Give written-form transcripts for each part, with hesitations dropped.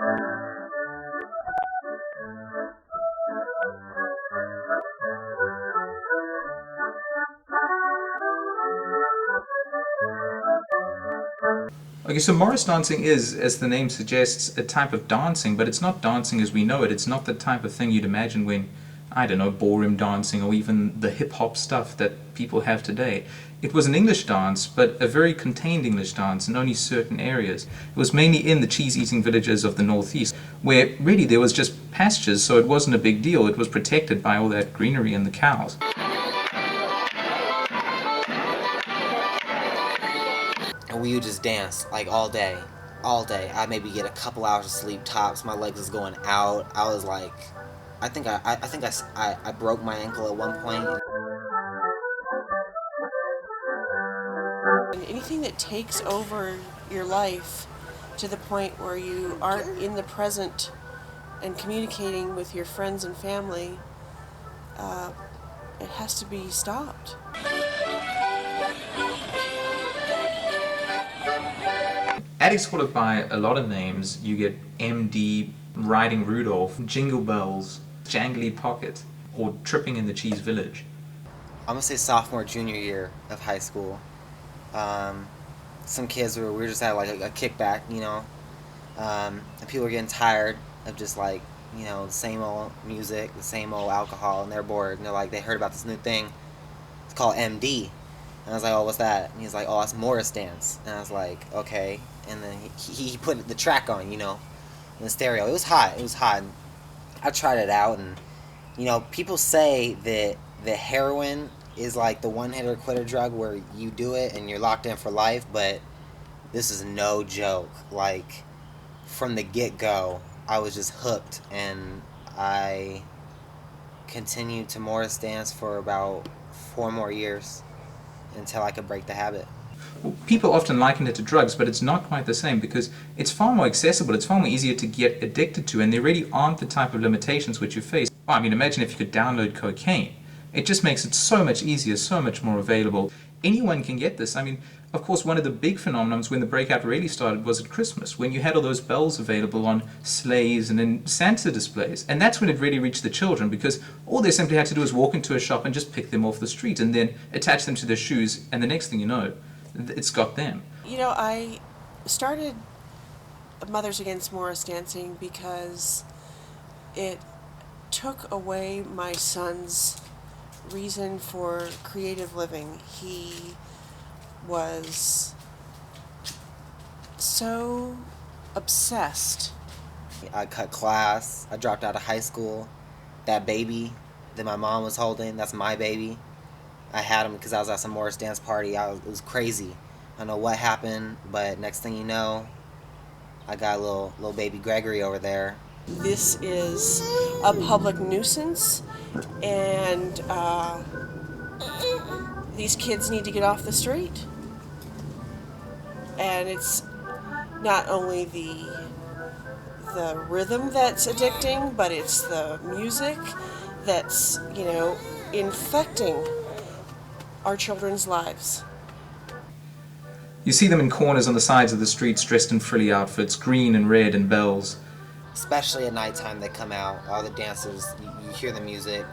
Okay, so Morris dancing is, as the name suggests, a type of dancing, but it's not dancing as we know it. It's not the type of thing you'd imagine when, I don't know, ballroom dancing or even the hip-hop stuff that people have today. It was an English dance, but a very contained English dance in only certain areas. It was mainly in the cheese-eating villages of the northeast, where really there was just pastures, so it wasn't a big deal. It was protected by all that greenery and the cows. And we would just dance like all day, all day. I maybe get a couple hours of sleep tops. My legs was going out. I was like, I broke my ankle at one point. And anything that takes over your life to the point where you aren't in the present and communicating with your friends and family, it has to be stopped. Addicts call it by a lot of names. You get MD, Riding Rudolph, Jingle Bells, Jangly Pocket, or Tripping in the Cheese Village. I'm gonna say sophomore, junior year of high school. Some kids we were just at like a kickback, you know, and people were getting tired of just like, you know, the same old music, the same old alcohol, and they're bored. And they're like, they heard about this new thing. It's called MD. And I was like, oh, what's that? And he's like, oh, that's Morris dance. And I was like, okay. And then he put the track on, you know, in the stereo. It was hot. It was hot. And I tried it out, and you know, people say that the heroin is like the one-hitter quitter drug where you do it and you're locked in for life, but this is no joke. Like, from the get-go, I was just hooked, and I continued to Morris dance for about 4 more years until I could break the habit. Well, people often liken it to drugs, but it's not quite the same because it's far more accessible, it's far more easier to get addicted to, and there really aren't the type of limitations which you face. Well, I mean, imagine if you could download cocaine. It just makes it so much easier, so much more available. Anyone can get this. I mean, of course, one of the big phenomenons when the breakout really started was at Christmas, when you had all those bells available on sleighs and in Santa displays. And that's when it really reached the children, because all they simply had to do was walk into a shop and just pick them off the street and then attach them to their shoes, and the next thing you know, it's got them. You know, I started Mothers Against Morris Dancing because it took away my son's reason for creative living. He was so obsessed. I cut class. I dropped out of high school. That baby that my mom was holding, that's my baby. I had him because I was at some Morris dance party. It was crazy. I don't know what happened, but next thing you know, I got a little baby Gregory over there. This is a public nuisance, and these kids need to get off the street. And it's not only the rhythm that's addicting, but it's the music that's, you know, infecting our children's lives. You see them in corners on the sides of the streets dressed in frilly outfits, green and red and bells. Especially at nighttime, they come out, all the dancers, you hear the music,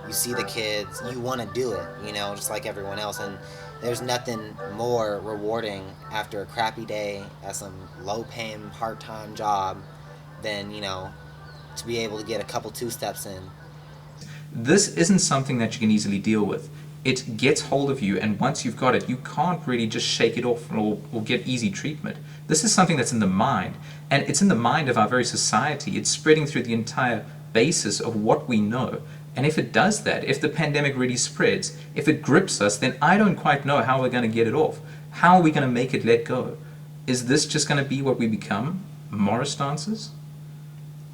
you see the kids, you want to do it, you know, just like everyone else. And there's nothing more rewarding after a crappy day at some low-paying part-time job than, you know, to be able to get a couple two-steps in. This isn't something that you can easily deal with. It gets hold of you, and once you've got it, you can't really just shake it off or get easy treatment. This is something that's in the mind, and it's in the mind of our very society. It's spreading through the entire basis of what we know. And if it does that, if the pandemic really spreads, if it grips us, then I don't quite know how we're going to get it off. How are we going to make it let go? Is this just going to be what we become? Morris dancers?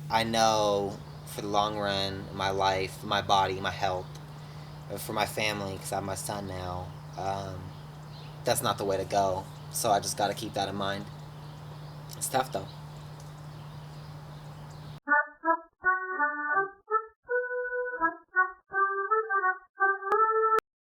I know for the long run, my life, my body, my health, for my family, because I have my son now, that's not the way to go. So I just got to keep that in mind. It's tough though.